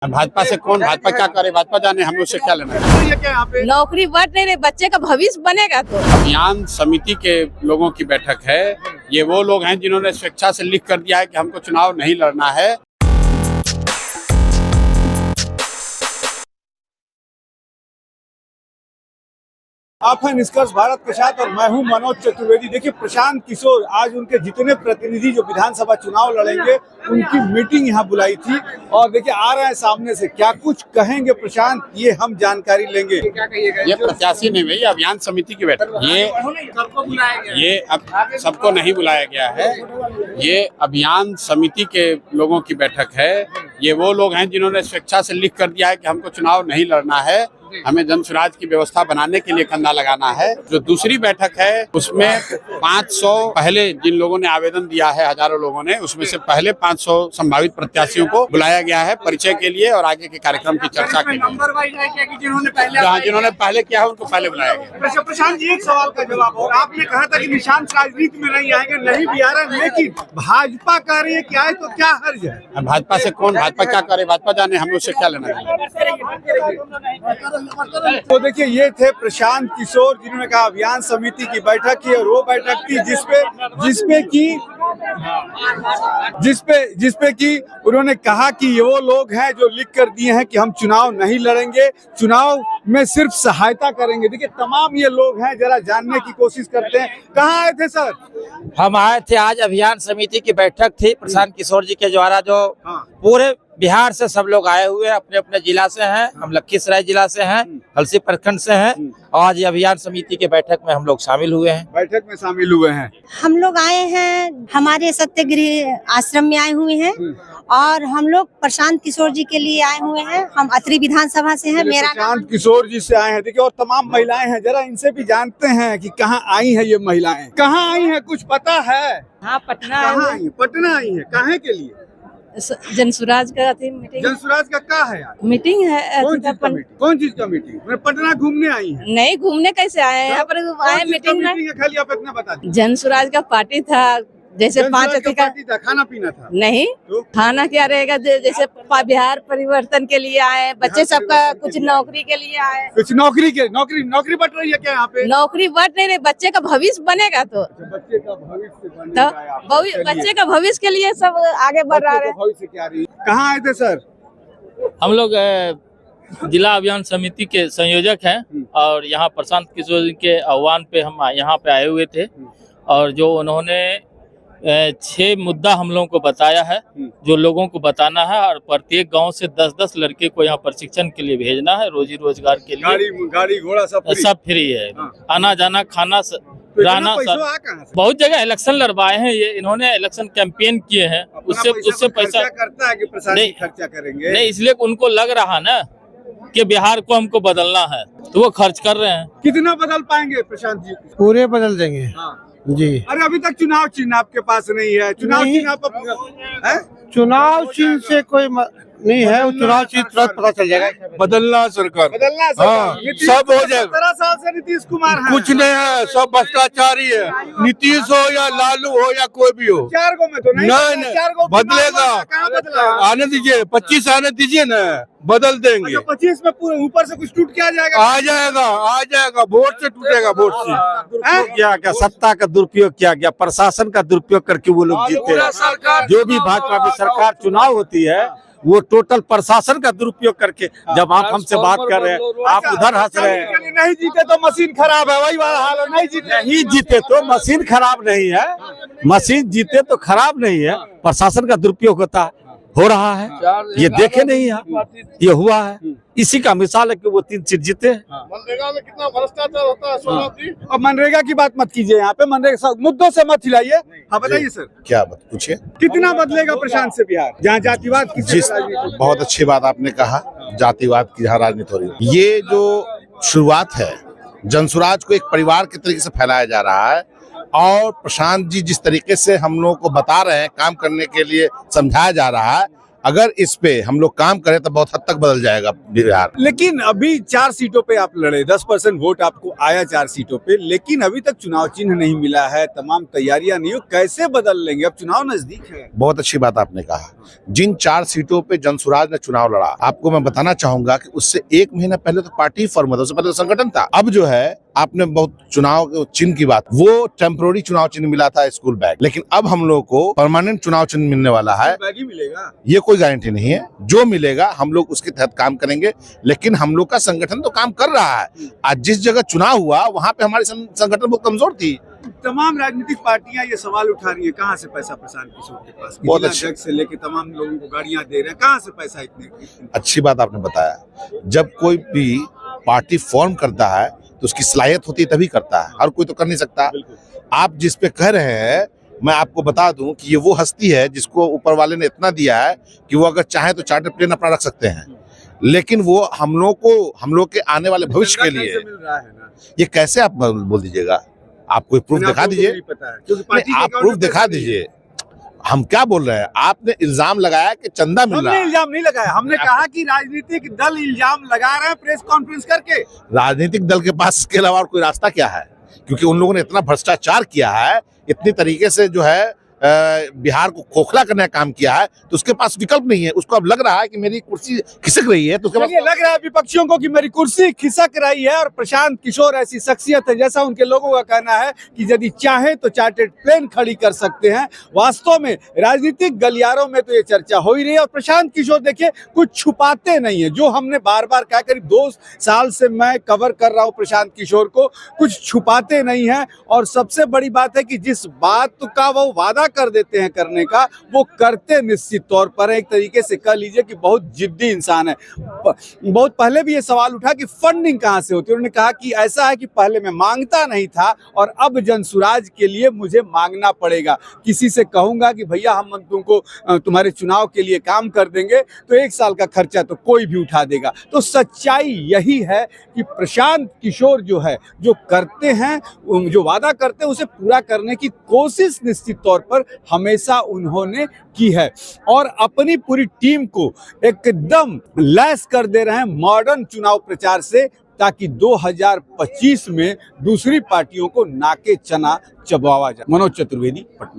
भाजपा से कौन, भाजपा क्या करे, भाजपा जाने, हम लोग से क्या लेना है। ये क्या यहाँ पे नौकरी बढ़ नहीं रही, बच्चे का भविष्य बनेगा तो। अभियान समिति के लोगों की बैठक है। ये वो लोग हैं जिन्होंने स्वेच्छा से लिख कर दिया है कि हमको चुनाव नहीं लड़ना है। आप हैं निष्कर्ष भारत के साथ और मैं हूं मनोज चतुर्वेदी। देखिए, प्रशांत किशोर आज उनके जितने प्रतिनिधि जो विधानसभा चुनाव लड़ेंगे उनकी मीटिंग यहां बुलाई थी और देखिए आ रहे हैं सामने से। क्या कुछ कहेंगे प्रशांत, ये हम जानकारी लेंगे। ये प्रत्याशी नहीं भैया, अभियान समिति की बैठक। ये अब सबको नहीं बुलाया गया है। ये अभियान समिति के लोगों की बैठक है। ये वो लोग हैं जिन्होंने स्वेच्छा से लिख कर दिया है कि हमको चुनाव नहीं लड़ना है, हमें जन स्वराज की व्यवस्था बनाने के लिए कंधा लगाना है। जो दूसरी बैठक है उसमें 500 पहले जिन लोगों ने आवेदन दिया है, हजारों लोगों ने, उसमें से पहले 500 संभावित प्रत्याशियों को बुलाया गया है परिचय के लिए और आगे के कार्यक्रम की चर्चा के लिए। जिन्होंने पहले किया है उनको पहले बुलाया गया। प्रशांत जी, एक सवाल का जवाब और आपने कहा था कि निशांत राजनीति में नहीं आएंगे, नहीं भी आ रहे, लेकिन भाजपा कह रही है कि आए तो क्या हर्ज है। भाजपा से कौन, भाजपा क्या करे, भाजपा जाने, हम लोग से क्या लेना है। तो देखिए, ये थे प्रशांत किशोर जिन्होंने कहा अभियान समिति की बैठक की और वो बैठक थी जिसपे कि उन्होंने कहा कि ये वो लोग हैं जो लिख कर दिए हैं कि हम चुनाव नहीं लड़ेंगे, चुनाव में सिर्फ सहायता करेंगे। देखिए, तमाम ये लोग हैं, जरा जानने की कोशिश करते हैं। कहाँ आए थे सर? हम आए थे, आज अभियान समिति की बैठक थी प्रशांत किशोर जी के द्वारा। जो पूरे बिहार से सब लोग आए हुए हैं, अपने अपने जिला से हैं। हम लखीसराय जिला से हैं, हलसी प्रखंड से हैं। आज ये अभियान समिति के बैठक में हम लोग शामिल हुए हैं। बैठक में शामिल हुए हैं। हम लोग आए हैं, हमारे सत्यगृह आश्रम में आए हुए हैं और हम लोग प्रशांत किशोर जी के लिए आए हुए हैं। हम अत्रि विधानसभा से हैं। मेरा प्रशांत किशोर जी से आए हैं। देखिए, और तमाम महिलाएं हैं, जरा इनसे भी जानते हैं कि कहाँ आई हैं ये महिलाएं, कहाँ आई हैं, कुछ पता है? हाँ, पटना कहाँ आई हैं? पटना आई हैं। काहे के लिए? जन स्वराज का मीटिंग। जन स्वराज का क्या है यार? मीटिंग है। कौन चीज का मीटिंग? मैं पटना घूमने आई है। नहीं, घूमने कैसे आए हैं, यहाँ पर आए मीटिंग में। खाली आप इतना बता दीजिए। जन स्वराज का पार्टी था, जैसे 5 का खाना पीना था। नहीं तो? खाना क्या रहेगा, जैसे बिहार परिवर्तन के लिए आए, बच्चे सबका कुछ नौकरी के लिए आए। कुछ नौकरी बट रही है क्या यहाँ पे? नौकरी बढ़ नहीं रही, बच्चे का भविष्य बनेगा तो। बच्चे का भविष्य बच्चे का भविष्य के लिए सब आगे बढ़ रहा है। भविष्य क्या रही? कहाँ आए थे सर? हम लोग जिला अभियान समिति के संयोजक हैं और यहाँ प्रशांत किशोर जी के आह्वान पे हम यहाँ पे आए हुए थे और जो उन्होंने 6 मुद्दा हम लोगों को बताया है, जो लोगों को बताना है और प्रत्येक गांव से 10-10 लड़के को यहाँ प्रशिक्षण के लिए भेजना है, रोजी रोजगार के लिए। गाड़ी घोड़ा सब फ्री है। आना जाना खाना रहना बहुत जगह इलेक्शन लड़वाए हैं ये, इन्होंने इलेक्शन कैंपेन किए हैं, उससे पैसा करता है कि प्रशासन खर्चा करेंगे। नहीं, इसलिए उनको लग रहा ना कि बिहार को हमको बदलना है तो वो खर्च कर रहे हैं। कितना बदल पाएंगे प्रशांत जी? पूरे बदल देंगे। जी। अरे अभी तक चुनाव चिन्ह आपके पास नहीं है। चुनाव चिन्ह से कोई नहीं है, वो चुनाव चिन्ह तुरंत पता चल जाएगा। बदलना सरकार, हाँ, सब हो जाएगा। 17 साल से नीतीश कुमार है। कुछ नहीं है, सब भ्रष्टाचारी है। नीतीश हो या लालू हो या कोई भी हो, 4 गो में तो नहीं बदलेगा। आने दीजिए, 25 आने दीजिए ना, बदल देंगे। 25 में ऊपर से कुछ टूट के आ जाएगा। आ जाएगा, वोट से टूटेगा, वोट से। क्या सत्ता का दुरुपयोग किया गया, प्रशासन का दुरुपयोग करके वो लोग जीते हैं। जो भी भाजपा की सरकार चुनाव होती है वो टोटल प्रशासन का दुरुपयोग करके। जब आप हमसे बात कर रहे हैं, आप उधर हंस रहे हैं। नहीं जीते तो मशीन खराब है, वही वाला हाल है। नहीं जीते तो मशीन खराब नहीं है, मशीन जीते तो खराब नहीं है, प्रशासन का दुरुपयोग हो रहा है। ये देखे नहीं है, ये हुआ है। इसी का मिसाल है कि वो 3 सीट जीते। मनरेगा में कितना भ्रष्टाचार होता है सोनाब जी। अब मनरेगा की बात मत कीजिए यहाँ पे, मनरेगा मुद्दों से मत हिलाइए। हाँ बताइए सर, क्या बात पूछिए। कितना बदलेगा प्रशांत से बिहार, जहाँ जातिवाद की बहुत अच्छी बात आपने कहा, जातिवाद की जहाँ राजनीति हो रही है। ये जो शुरुआत है, जनसुराज को एक परिवार के तरीके से फैलाया जा रहा है और प्रशांत जी जिस तरीके से हम लोगों को बता रहे हैं, काम करने के लिए समझाया जा रहा है, अगर इस पे हम लोग काम करें तो बहुत हद तक बदल जाएगा बिहार। लेकिन अभी 4 सीटों पे आप लड़े, 10% वोट आपको आया 4 सीटों पे, लेकिन अभी तक चुनाव चिन्ह नहीं मिला है, तमाम तैयारियां नहीं हो, कैसे बदल लेंगे? अब चुनाव नजदीक है। बहुत अच्छी बात आपने कहा। जिन 4 सीटों पे जनसुराज ने चुनाव लड़ा, आपको मैं बताना चाहूंगा कि उससे 1 महीना पहले तो पार्टी फॉर्म हुआ था, उससे पहले तो संगठन था। अब जो है आपने बहुत चुनाव चिन्ह की बात, वो टेम्पोररी चुनाव चिन्ह मिला था स्कूल बैग, लेकिन अब हम लोग को परमानेंट चुनाव चिन्ह मिलने वाला है। बैग ही मिलेगा, ये कोई गारंटी नहीं है, जो मिलेगा हम लोग उसके तहत काम करेंगे। लेकिन हम लोग का संगठन तो काम कर रहा है। आज जिस जगह चुनाव हुआ वहां पे हमारी संगठन बहुत कमजोर थी। तमाम राजनीतिक पार्टियां ये सवाल उठा रही है, कहाँ से पैसा प्रशांत किशोर के पास? बहुत जिला अच्छी अध्यक्ष से लेके तमाम लोगों को गाड़ियां दे रहे हैं, कहाँ से पैसा इतने? अच्छी बात आपने बताया। जब कोई भी पार्टी फॉर्म करता है तो उसकी सलाहियत होती है तभी करता है, हर कोई तो कर नहीं सकता। आप जिस पे कह रहे हैं, मैं आपको बता दूं कि ये वो हस्ती है जिसको ऊपर वाले ने इतना दिया है कि वो अगर चाहे तो चार्टर प्लेन अपना रख सकते हैं, लेकिन वो हम लोग के आने वाले भविष्य के लिए मिल रहा है ना? ये कैसे आप बोल दीजिएगा? आप कोई प्रूफ दिखा दीजिए। आप प्रूफ दिखा दीजिए। हम क्या बोल रहे हैं? आपने इल्जाम लगाया कि चंदा मिल रहा है। हमने इल्जाम नहीं लगाया, हमने कहा कि राजनीतिक दल इल्जाम लगा रहे हैं प्रेस कॉन्फ्रेंस करके। राजनीतिक दल के पास इसके अलावा और कोई रास्ता क्या है? क्योंकि उन लोगों ने इतना भ्रष्टाचार किया है, इतनी तरीके से जो है बिहार को खोखला करने का काम किया है, तो उसके पास विकल्प नहीं है। उसको अब लग रहा है कि मेरी कुर्सी खिसक रही है, तो उसके पास लग रहा है विपक्षियों को कि मेरी कुर्सी खिसक रही है। और प्रशांत किशोर ऐसी शख्सियत है, जैसा उनके लोगों का कहना है कि यदि चाहे तो चार्टर्ड प्लेन खड़ी कर सकते हैं। वास्तव में राजनीतिक गलियारों में तो ये चर्चा हो ही रही है। और प्रशांत किशोर देखिए कुछ छुपाते नहीं है, जो हमने बार बार कहा, करीब 2 साल से मैं कवर कर रहा हूँ प्रशांत किशोर को, कुछ छुपाते नहीं है। और सबसे बड़ी बात है कि जिस बात का वो वादा कर देते हैं करने का, वो करते निश्चित तौर पर है। एक तरीके से कह लीजिए कि बहुत जिद्दी इंसान है। बहुत पहले भी ये सवाल उठा कि फंडिंग कहां से होती है। उन्होंने कहा कि ऐसा है कि पहले मैं मांगता नहीं था और अब जनसुराज के लिए मुझे मांगना पड़ेगा। किसी से कहूंगा कि भैया हम तुमको तुम्हारे चुनाव के लिए काम कर देंगे, तो 1 साल का खर्चा तो कोई भी उठा देगा। तो सच्चाई यही है कि प्रशांत किशोर जो है, जो करते हैं, जो वादा करते हैं, उसे पूरा करने की कोशिश निश्चित तौर पर हमेशा उन्होंने की है। और अपनी पूरी टीम को एकदम लैस कर दे रहे हैं मॉडर्न चुनाव प्रचार से, ताकि 2025 में दूसरी पार्टियों को नाके चना चबावा जाए। मनोज चतुर्वेदी, पटना।